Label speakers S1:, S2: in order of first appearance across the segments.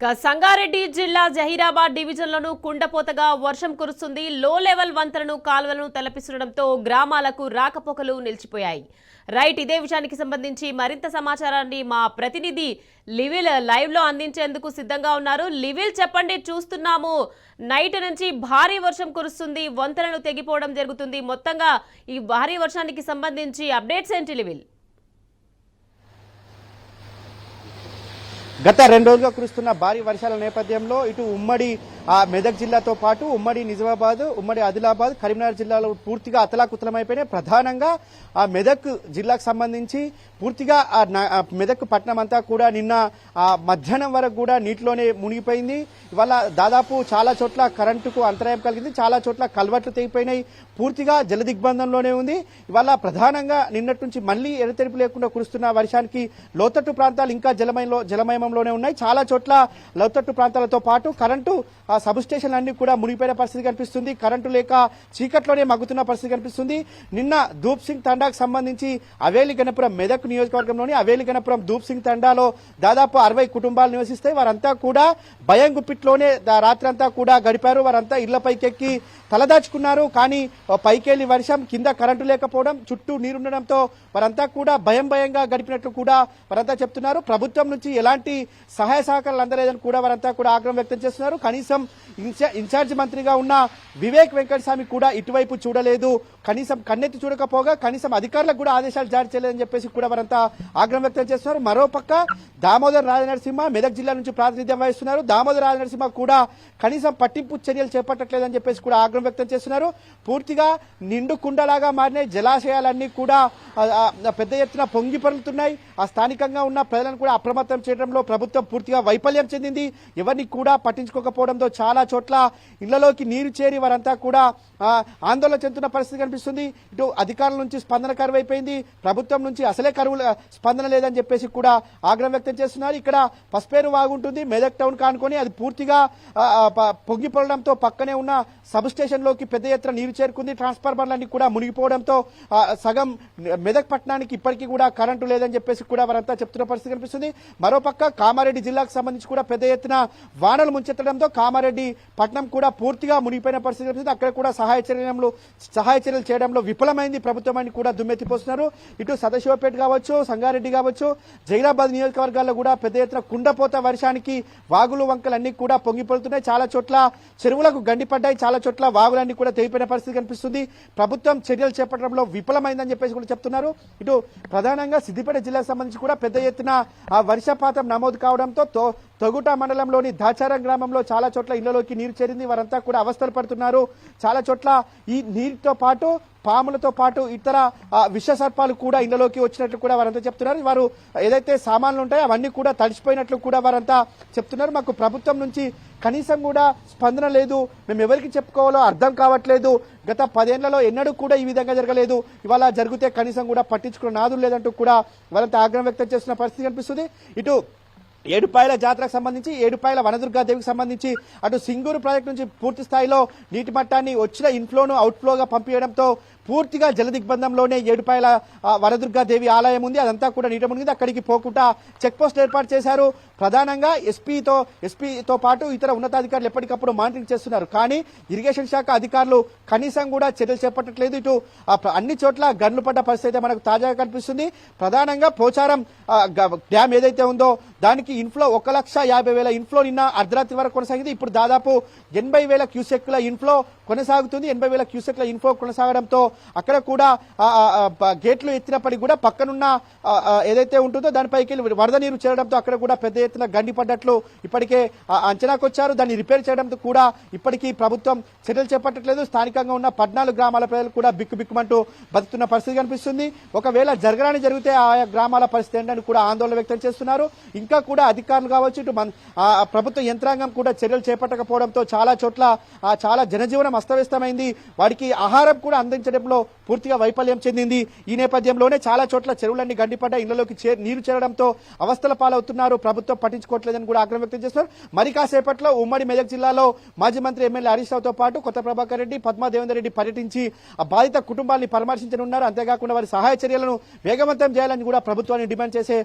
S1: సంగారెడ్డి జిల్లా జహీరాబాద్ డివిజన్లోనూ కుండపోతగా వర్షం కురుస్తుంది. లో లెవెల్ వంతెనను కాల్వలను తలపిస్తుండటంతో గ్రామాలకు రాకపోకలు నిలిచిపోయాయి. రైట్, ఇదే విషయానికి సంబంధించి మరింత సమాచారాన్ని మా ప్రతినిధి లివిల్ లైవ్ లో అందించేందుకు సిద్ధంగా ఉన్నారు. లివిల్, చెప్పండి. చూస్తున్నాము నైట్ నుంచి భారీ వర్షం కురుస్తుంది, వంతెనలు తెగిపోవడం జరుగుతుంది. మొత్తంగా ఈ భారీ వర్షానికి సంబంధించి అప్డేట్స్ ఏంటి లివిల్?
S2: గత 2 రోజులుగా కురుస్తున్న భారీ వర్షాల నేపథ్యంలో ఇటు ఉమ్మడి మెదక్ జిల్లాతో పాటు ఉమ్మడి నిజామాబాద్, ఉమ్మడి ఆదిలాబాద్, కరీంనగర్ జిల్లాలో పూర్తిగా అతలాకుతలమైపోయినాయి. ప్రధానంగా మెదక్ జిల్లాకు సంబంధించి పూర్తిగా మెదక్ పట్టణం అంతా కూడా నిన్న మధ్యాహ్నం వరకు కూడా నీటిలోనే మునిగిపోయింది. ఇవాళ దాదాపు చాలా చోట్ల కరెంటుకు అంతరాయం కలిగింది, చాలా చోట్ల కల్వర్ట్లు తెగిపోయినాయి, పూర్తిగా జల దిగ్బంధంలోనే ఉంది. ఇవాళ ప్రధానంగా నిన్నటి నుంచి మళ్లీ ఎడతెరిపి లేకుండా కురుస్తున్న వర్షానికి లోతట్టు ప్రాంతాలు ఇంకా జలమయంలోనే ఉన్నాయి. చాలా చోట్ల లోతట్టు ప్రాంతాలతో పాటు కరెంటు సబ్ స్టేషన్లు అన్ని కూడా మునిగిపోయిన పరిస్థితి కనిపిస్తుంది. కరెంటు లేక చీకట్లోనే మగ్గుతున్న పరిస్థితి కనిపిస్తుంది. నిన్న ధూప్ సింగ్ తండాకు సంబంధించి అవేలి గణపురం మెదక్ నియోజకవర్గంలోని అవేలి గణపురం ధూప్ సింగ్ తండాలో దాదాపు 60 కుటుంబాలు నివసిస్తాయి. వారంతా కూడా భయం గుప్పిట్లోనే రాత్రంతా కూడా గడిపారు. వారంతా ఇళ్లపైకెక్కి తలదాచుకున్నారు. కానీ పైకెళ్లి వర్షం, కింద కరెంటు లేకపోవడం, చుట్టూ నీరుండడంతో వారంతా కూడా భయంగా గడిపినట్లు కూడా వారంతా చెప్తున్నారు. ప్రభుత్వం నుంచి ఎలాంటి సహాయ సహకారాలు అందలేదని కూడా వారంతా కూడా ఆగ్రహం వ్యక్తం చేస్తున్నారు. కనీసం ఇన్ఛార్జ్ మంత్రిగా ఉన్న వివేక్ వెంకటస్వామి కూడా ఇటువైపు చూడలేదు, కనీసం కన్నెత్తి చూడకపోగా కనీసం అధికారులకు కూడా ఆదేశాలు జారీ చేయలేదని చెప్పేసి కూడా వారంతా ఆగ్రహం వ్యక్తం చేస్తున్నారు. మరోపక్క దామోదర్ రాజనరసింహ మెదక్ జిల్లా నుంచి ప్రాతినిధ్యం వహిస్తున్నారు. దామోదర్ రాజనరసింహ కూడా కనీసం పట్టింపు చర్యలు చేపట్టట్లేదని చెప్పేసి కూడా ఆగ్రహం వ్యక్తం చేస్తున్నారు. పూర్తిగా నిండు కుండలాగా మారిన జలాశయాలన్నీ కూడా పెద్ద ఎత్తున పొంగి పొరులుతున్నాయి. ఆ స్థానికంగా ఉన్న ప్రజలను కూడా అప్రమత్తం చేయడంలో ప్రభుత్వం పూర్తిగా వైఫల్యం చెందింది. ఎవరిని కూడా పట్టించుకోకపోవడంతో చాలా చోట్ల ఇళ్లలోకి నీరు చేరి వారంతా కూడా ఆందోళన చెందుతున్న పరిస్థితి కనిపిస్తుంది. ఇటు అధికారుల నుంచి స్పందన కరువైపోయింది, ప్రభుత్వం నుంచి అసలే స్పందన లేదని చెప్పేసి కూడా ఆగ్రహం వ్యక్తం చేస్తున్నారు. ఇక్కడ పస్పేరు వాగుంటుంది మెదక్ టౌన్ కానుకొని, అది పూర్తిగా పొంగి పొరడంతో పక్కనే ఉన్న సబ్ స్టేషన్ లోకి పెద్ద ఎత్తున నీరు చేరుకుంది. ట్రాన్స్ఫార్మర్లన్నీ కూడా మునిగిపోవడంతో సగం మెదక్ పట్టణానికి ఇప్పటికీ కూడా కరెంటు లేదని చెప్పేసి కూడా వారంతా చెప్తున్న పరిస్థితి కనిపిస్తుంది. మరోపక్క కామారెడ్డి జిల్లాకు సంబంధించి కూడా పెద్ద ఎత్తున వానలు ముంచెత్తడంతో కామారెడ్డి పట్టణం కూడా పూర్తిగా మునిగిపోయిన పరిస్థితి కనిపిస్తుంది. అక్కడ కూడా సహాయ చర్యలు చేయడంలో విఫలమైంది ప్రభుత్వం అని కూడా దుమ్మెత్తిపోస్తున్నారు. ఇటు సదాశివపేట కావచ్చు, సంగారెడ్డి కావచ్చు, జైరాబాద్ నియోజకవర్గాల్లో కూడా పెద్ద ఎత్తున కుండపోత వర్షానికి వాగులు వంకలన్నీ కూడా పొంగిపోతున్నాయి. చాలా చోట్ల చెరువులకు గండిపడ్డాయి, చాలా చోట్ల వాగులన్నీ కూడా తెగిపోయిన పరిస్థితి కనిపిస్తుంది. ప్రభుత్వం చర్యలు చేపట్టడంలో విఫలమైందని చెప్పేసి కూడా చెప్తున్నారు. ఇటు ప్రధానంగా సిద్దిపేట జిల్లాకు సంబంధించి కూడా పెద్ద ఎత్తున వర్షపాతం నమోదు కావడంతో తొగుట మండలంలోని దాచారం గ్రామంలో చాలా చోట్ల ఇళ్లలోకి నీరు చేరింది. వారంతా కూడా అవస్థలు పడుతున్నారు. చాలా చోట్ల ఈ నీటితో పాటు పాములతో పాటు ఇతర విష సర్పాలు కూడా ఇళ్లలోకి వచ్చినట్లు కూడా వారంతా చెప్తున్నారు. వారు ఏదైతే సామాన్లు ఉంటాయో అవన్నీ కూడా తడిసిపోయినట్లు కూడా వారంతా చెప్తున్నారు. మాకు ప్రభుత్వం నుంచి కనీసం కూడా స్పందన లేదు, మేము ఎవరికి చెప్పుకోవాలో అర్థం కావట్లేదు, గత 10 ఏళ్లలో ఎన్నడూ కూడా ఈ విధంగా జరగలేదు, ఇవాళ జరిగితే కనీసం కూడా పట్టించుకున్న నాదులు లేదంటూ కూడా వారంతా ఆగ్రహం వ్యక్తం చేస్తున్న పరిస్థితి కనిపిస్తుంది. ఇటు ఏడుపాయల జాతరకు సంబంధించి, ఏడుపాయల వనదుర్గాదేవికి సంబంధించి అటు సింగూరు ప్రాజెక్టు నుంచి పూర్తి స్థాయిలో నీటి మట్టాన్ని వచ్చిన ఇన్ఫ్లోను అవుట్ఫ్లోగా పంపించడంతో పూర్తిగా జల దిగ్బంధంలోనే ఏడుపాయల వనదుర్గాదేవి ఆలయం ఉంది, అదంతా కూడా నీట మునిగింది. అక్కడికి పోకుండా చెక్ పోస్ట్ ఏర్పాటు చేశారు. ప్రధానంగా ఎస్పీతో పాటు ఇతర ఉన్నతాధికారులు ఎప్పటికప్పుడు మానిటరింగ్ చేస్తున్నారు. కానీ ఇరిగేషన్ శాఖ అధికారులు కనీసం కూడా చర్యలు చేపట్టట్లేదు. ఇటు అన్ని చోట్ల గన్లు పడ్డ పరిస్థితి మనకు తాజాగా కనిపిస్తుంది. ప్రధానంగా పోచారం డ్యామ్ ఏదైతే ఉందో దానికి ఇన్ఫ్లో 1,50,000 ఇన్ఫ్లో నిన్న అర్ధరాత్రి వరకు కొనసాగింది. ఇప్పుడు దాదాపు 80,000 క్యూసెక్ల ఇన్ఫ్లో కొనసాగుతుంది. 80,000 క్యూసెక్ల ఇన్ఫ్లో కొనసాగడంతో అక్కడ కూడా గేట్లు ఎత్తినప్పటికీ కూడా పక్కనున్న ఏదైతే ఉంటుందో దానిపైకి వరద నీరు చేరడంతో అక్కడ కూడా పెద్ద ఎత్తున గండిపడ్డట్లు ఇప్పటికే అంచనాకు వచ్చారు. దాన్ని రిపేర్ చేయడంతో కూడా ఇప్పటికీ ప్రభుత్వం చర్యలు చేపట్టట్లేదు. స్థానికంగా ఉన్న 14 గ్రామాల ప్రజలు కూడా బిక్కుబిక్కుమంటూ బతుకుతున్న పరిస్థితి కనిపిస్తుంది. ఒకవేళ జరగరాని జరిగితే ఆయా గ్రామాల పరిస్థితి ఏంటని కూడా ఆందోళన వ్యక్తం చేస్తున్నారు. ఇంకా కూడా అధికారులు కావచ్చు, ఇటు ప్రభుత్వ యంత్రాంగం కూడా చర్యలు చేపట్టకపోవడంతో చాలా చోట్ల చాలా జనజీవనం అస్తవ్యస్తమైంది. వారికి ఆహారం కూడా అందించడం చేయడంలో పూర్తిగా వైఫల్యం చెందింది. ఈ నేపథ్యంలోనే చాలా చోట్ల చెరువులన్నీ గండిపడ్డ, ఇళ్లలోకి నీరు చేరడంతో అవస్థల పాలవుతున్నారు. ప్రభుత్వం పట్టించుకోవట్లేదని కూడా ఆగ్రహం వ్యక్తం చేస్తున్నారు. మరి కాసేపట్లో ఉమ్మడి మెదక్ జిల్లాలో మాజీ మంత్రి ఎమ్మెల్యే హరీష్ రావుతో పాటు కొత్త ప్రభాకర్ రెడ్డి, పద్మా దేవేందర్ రెడ్డి పర్యటించి ఆ బాధిత కుటుంబాన్ని పరామర్శించనున్నారు. అంతేకాకుండా వారి సహాయ చర్యలను వేగవంతం చేయాలని కూడా ప్రభుత్వాన్ని డిమాండ్ చేసే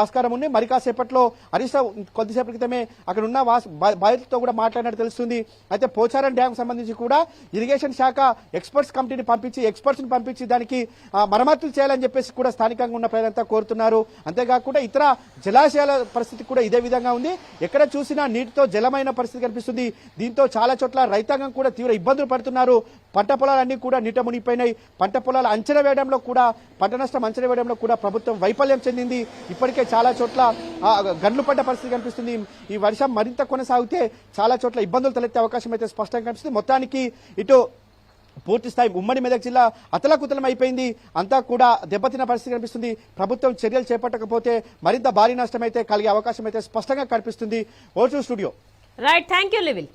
S2: ఆస్కారం ఉంది. మరి కాసేపట్లో హరీష్ రావు కొద్దిసేపటి క్రితమే అక్కడ ఉన్న బాధితులతో కూడా మాట్లాడినట్టు తెలుస్తుంది. అయితే పోచారం డ్యాం సంబంధించి కూడా ఇరిగేషన్ శాఖ ఎక్స్పర్ట్స్ కమిటీని పంపించి దానికి మరమ్మతులు చేయాలని చెప్పేసి కూడా స్థానికంగా ఉన్న ప్రజలంతా కోరుతున్నారు. అంతేకాకుండా ఇతర జలాశయాల పరిస్థితి కూడా ఇదే విధంగా ఉంది. ఎక్కడ చూసినా నీటితో జలమైన పరిస్థితి కనిపిస్తుంది. దీంతో చాలా చోట్ల రైతాంగం కూడా తీవ్ర ఇబ్బందులు పడుతున్నారు. పంట పొలాలన్నీ కూడా నీట మునిగిపోయినాయి. పంట పొలాల అంచనా వేయడంలో కూడా, పంట నష్టం అంచనా వేయడంలో కూడా ప్రభుత్వం వైఫల్యం చెందింది. ఇప్పటికే చాలా చోట్ల గండ్లు పడ్డ పరిస్థితి కనిపిస్తుంది. ఈ వర్షం మరింత కొనసాగితే చాలా చోట్ల ఇబ్బందులు తలెత్తే అవకాశం అయితే స్పష్టంగా కనిపిస్తుంది. మొత్తానికి ఇటు పూర్తి స్థాయి ఉమ్మడి మెదక్ జిల్లా అతలాకుతలం అయిపోయింది. అంతా కూడా దెబ్బతిన్న పరిస్థితి కనిపిస్తుంది. ప్రభుత్వం చర్యలు చేపట్టకపోతే మరింత భారీ నష్టం అయితే కలిగే అవకాశం అయితే స్పష్టంగా కనిపిస్తుంది. ఓచు స్టూడియో.
S1: Right, thank you లివిల్.